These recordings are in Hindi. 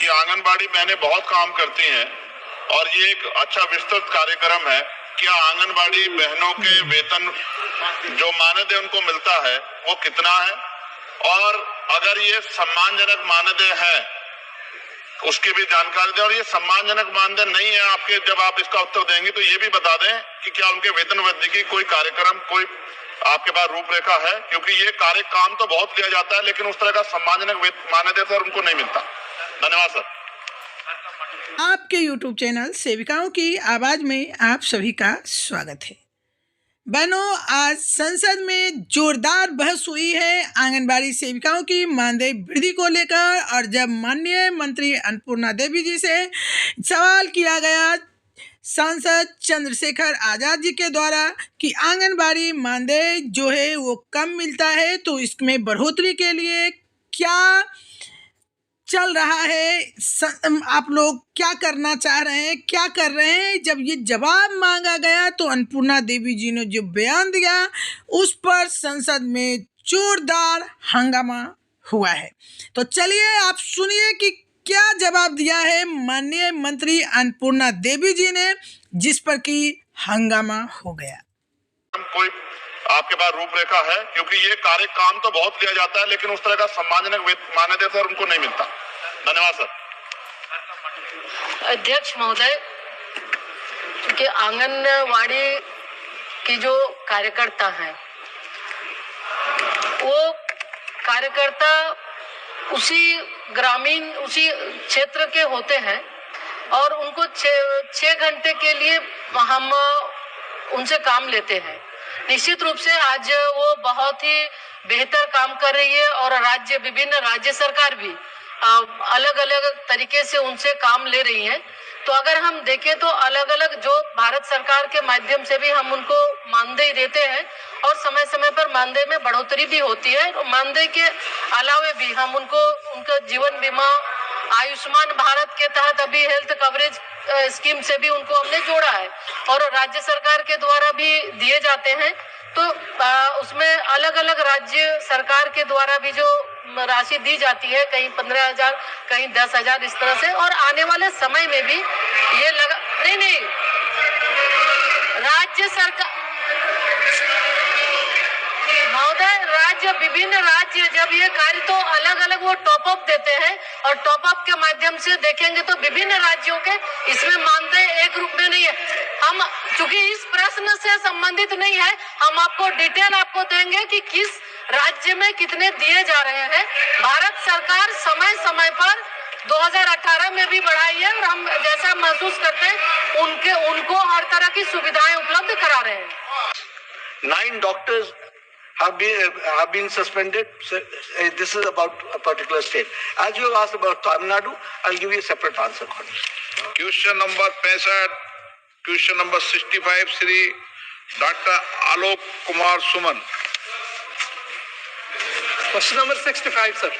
कि आंगनबाड़ी बहनें बहुत काम करती हैं और ये एक अच्छा विस्तृत कार्यक्रम है। क्या आंगनबाड़ी बहनों के वेतन जो मानदेय उनको मिलता है वो कितना है, और अगर ये सम्मानजनक मानदेय है उसकी भी जानकारी दें, और ये सम्मानजनक मानदेय नहीं है आपके, जब आप इसका उत्तर देंगे तो ये भी बता दें कि क्या उनके वेतन वृद्धि की कोई कार्यक्रम, कोई आपके पास रूपरेखा है, क्योंकि ये काम तो बहुत लिया जाता है लेकिन उस तरह का सम्मानजनक मानदेय सर उनको नहीं मिलता। धन्यवाद सर। आपके YouTube चैनल सेविकाओं की आवाज में आप सभी का स्वागत है। बहनों, आज संसद में जोरदार बहस हुई है आंगनबाड़ी सेविकाओं की मानदेय वृद्धि को लेकर, और जब माननीय मंत्री अन्नपूर्णा देवी जी से सवाल किया गया सांसद चंद्रशेखर आजाद जी के द्वारा कि आंगनबाड़ी मानदेय जो है वो कम मिलता है, तो इसमें बढ़ोतरी के लिए क्या चल रहा है, आप लोग क्या करना चाह रहे हैं, क्या कर रहे हैं। जब ये जवाब मांगा गया तो अन्नपूर्णा देवी जी ने जो बयान दिया उस पर संसद में जोरदार हंगामा हुआ है। तो चलिए आप सुनिए कि क्या जवाब दिया है माननीय मंत्री अन्नपूर्णा देवी जी ने, जिस पर कि हंगामा हो गया। कोई आपके पास रूपरेखा है, क्योंकि ये काम तो बहुत लिया जाता है लेकिन उस तरह का सम्मानजनक मानदेय सर उनको नहीं मिलता। धन्यवाद सर। अध्यक्ष महोदय, क्योंकि आंगनवाड़ी की जो कार्यकर्ता हैं वो कार्यकर्ता उसी क्षेत्र के होते हैं और उनको 6 घंटे के लिए हम उनसे काम लेते हैं। निश्चित रूप से आज वो बहुत ही बेहतर काम कर रही है और विभिन्न राज्य सरकार भी अलग अलग तरीके से उनसे काम ले रही है। तो अगर हम देखें तो अलग अलग जो भारत सरकार के माध्यम से भी हम उनको मानदेय देते हैं और समय समय पर मानदेय में बढ़ोतरी भी होती है। और मानदेय के अलावे भी हम उनका जीवन बीमा, आयुष्मान भारत के तहत अभी हेल्थ कवरेज स्कीम से भी उनको हमने जोड़ा है और राज्य सरकार के द्वारा भी दिए जाते हैं। तो उसमें अलग अलग राज्य सरकार के द्वारा भी जो राशि दी जाती है, कहीं 15,000 कहीं 10,000 इस तरह से। और आने वाले समय में भी ये नहीं राज्य सरकार महोदय, विभिन्न राज्य जब ये कार्य तो अलग अलग वो टॉप अप देते हैं और टॉप अप के माध्यम से देखेंगे तो विभिन्न राज्यों के इसमें मानदेय एक रूप में नहीं है। हम चूंकि इस प्रश्न से संबंधित नहीं है, हम आपको डिटेल देंगे कि किस राज्य में कितने दिए जा रहे हैं। भारत सरकार समय समय पर 2018 में भी बढ़ाई है और हम जैसा महसूस करते हैं उनको हर तरह की सुविधाएं उपलब्ध करा रहे हैं। 9 doctors have been suspended. So, this is about a particular state. As you have asked about Tamil Nadu, I'll give you a separate answer. Question number 65, question number 65 Shri doctor Alok Kumar Suman. Question number 65 sir.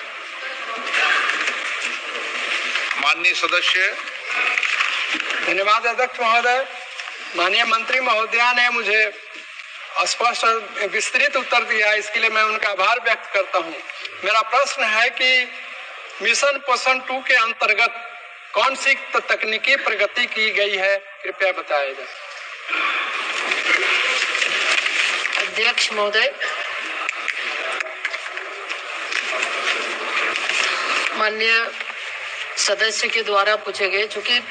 माननीय सदस्य। धन्यवाद अध्यक्ष महोदय। माननीय मंत्री महोदया ने मुझे स्पष्ट और विस्तृत उत्तर दिया, इसके लिए मैं उनका आभार व्यक्त करता हूं। मेरा प्रश्न है कि मिशन पोषण 2 के अंतर्गत कौन सी तकनीकी प्रगति की गई है, कृपया बताया जाए। अध्यक्ष महोदय, माननीय सदस्य के द्वारा पूछे गए, चूंकि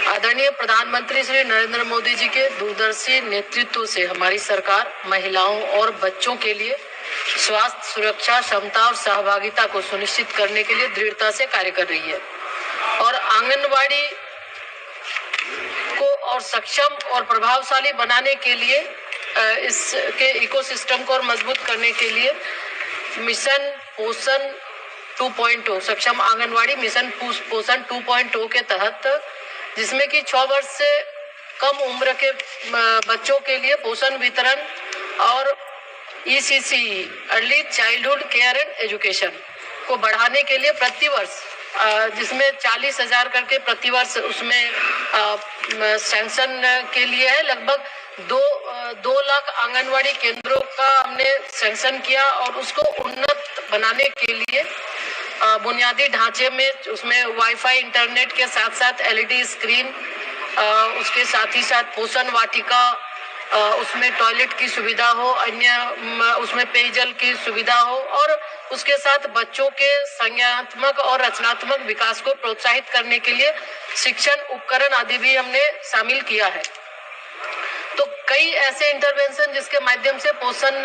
आदरणीय प्रधानमंत्री श्री नरेंद्र मोदी जी के दूरदर्शी नेतृत्व से हमारी सरकार महिलाओं और बच्चों के लिए स्वास्थ्य, सुरक्षा, क्षमता और सहभागिता को सुनिश्चित करने के लिए दृढ़ता से कार्य कर रही है और आंगनवाड़ी को और सक्षम और प्रभावशाली बनाने के लिए इसके इकोसिस्टम को और मजबूत करने के लिए मिशन पोषण 2.0 सक्षम आंगनवाड़ी मिशन पोषण 2.0 के तहत, जिसमें कि 6 वर्ष से कम उम्र के बच्चों के लिए पोषण वितरण और ECC early childhood care and education को बढ़ाने के लिए प्रतिवर्ष जिसमें 40,000 करके प्रतिवर्ष उसमें सैंक्शन के लिए है। लगभग 2 लाख आंगनवाड़ी केंद्रों का हमने सैंक्शन किया और उसको उन्नत बनाने के लिए बुनियादी ढांचे में उसमें वाईफाई इंटरनेट के साथ साथ एलईडी स्क्रीन, उसके साथ ही साथ पोषण वाटिका, उसमें टॉयलेट की सुविधा हो, अन्य उसमें पेयजल की सुविधा हो और उसके साथ बच्चों के संज्ञानात्मक और रचनात्मक विकास को प्रोत्साहित करने के लिए शिक्षण उपकरण आदि भी हमने शामिल किया है। तो कई ऐसे इंटरवेंशन जिसके माध्यम से पोषण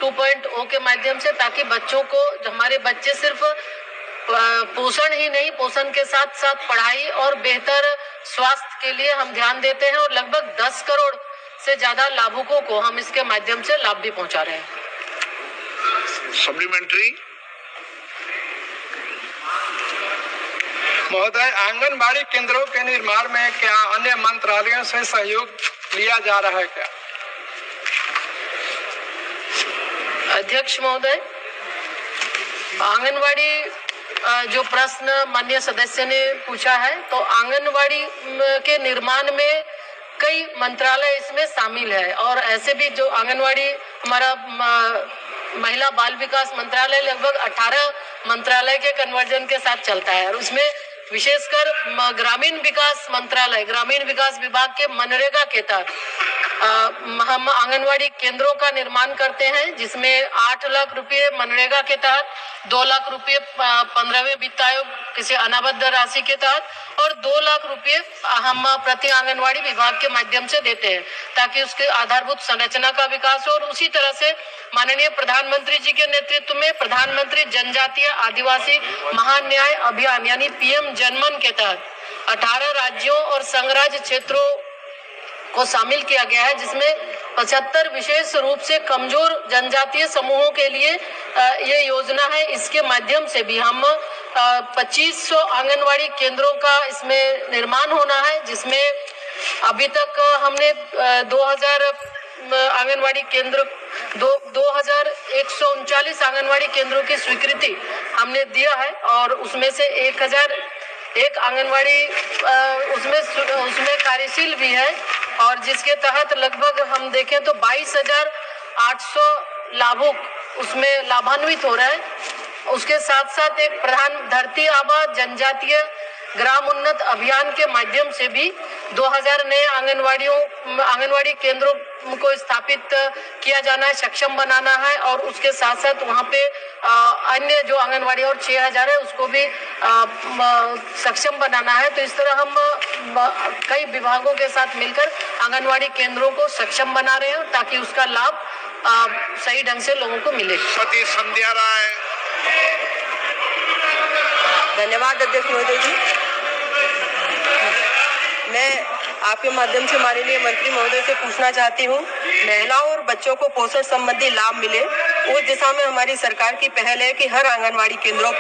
2.0 के माध्यम से, ताकि बच्चों को, हमारे बच्चे सिर्फ पोषण ही नहीं, पोषण के साथ साथ पढ़ाई और बेहतर स्वास्थ्य के लिए हम ध्यान देते हैं और लगभग 10 करोड़ से ज्यादा लाभुकों को हम इसके माध्यम से लाभ भी पहुंचा रहे हैं। सप्लीमेंट्री। महोदय, आंगनबाड़ी केंद्रों के निर्माण में क्या अन्य मंत्रालयों से सहयोग लिया जा रहा है क्या? अध्यक्ष महोदय, आंगनबाड़ी जो प्रश्न माननीय सदस्य ने पूछा है, तो आंगनबाड़ी के निर्माण में कई मंत्रालय इसमें शामिल है और ऐसे भी जो आंगनबाड़ी हमारा महिला बाल विकास मंत्रालय लगभग 18 मंत्रालय के कन्वर्जन के साथ चलता है और उसमें विशेषकर ग्रामीण विकास मंत्रालय, ग्रामीण विकास विभाग के मनरेगा के तहत हम आंगनवाड़ी केंद्रों का निर्माण करते हैं, जिसमें 8 लाख रुपए मनरेगा के तहत, 2 लाख रुपए 15वें वित्त आयोग किसी अनाबद्ध राशि के तहत और 2 लाख रुपए हम प्रति आंगनवाड़ी विभाग के माध्यम से देते हैं, ताकि उसके आधारभूत संरचना का विकास हो। और उसी तरह से माननीय प्रधानमंत्री जी के नेतृत्व में प्रधानमंत्री जनजातीय आदिवासी महान्याय अभियान यानी पीएम जनमन के तहत 18 राज्यों और संघराज्य क्षेत्रों को शामिल किया गया है, जिसमें 75 विशेष रूप से कमजोर जनजातीय समूहों के लिए ये योजना है। इसके माध्यम से भी हम 2500 आंगनवाड़ी केंद्रों का इसमें निर्माण होना है, जिसमें अभी तक हमने 2000 आंगनवाड़ी केंद्र 2139 आंगनवाड़ी केंद्रों की स्वीकृति हमने दिया है और उसमें से 1001 आंगनवाड़ी उसमें कार्यशील भी है और जिसके तहत लगभग हम देखें तो 22,800 लाभुक उसमें लाभान्वित हो रहे हैं। उसके साथ साथ एक प्रधान धरती आबा जनजातीय ग्राम उन्नत अभियान के माध्यम से भी 2000 नए आंगनवाड़ी केंद्रों को स्थापित किया जाना है, सक्षम बनाना है और उसके साथ साथ वहाँ पे अन्य जो आंगनवाड़ी और 6000 है उसको भी सक्षम बनाना है। तो इस तरह हम कई विभागों के साथ मिलकर आंगनवाड़ी केंद्रों को सक्षम बना रहे हैं ताकि उसका लाभ सही ढंग से लोगों को मिले। सती संध्या राय। धन्यवाद अध्यक्ष महोदय जी। मैं आपके माध्यम से माननीय मंत्री महोदय से पूछना चाहती हूँ, महिलाओं और बच्चों को पोषण संबंधी लाभ मिले, उस दिशा में हमारी सरकार की पहल है कि हर आंगनवाड़ी केंद्रों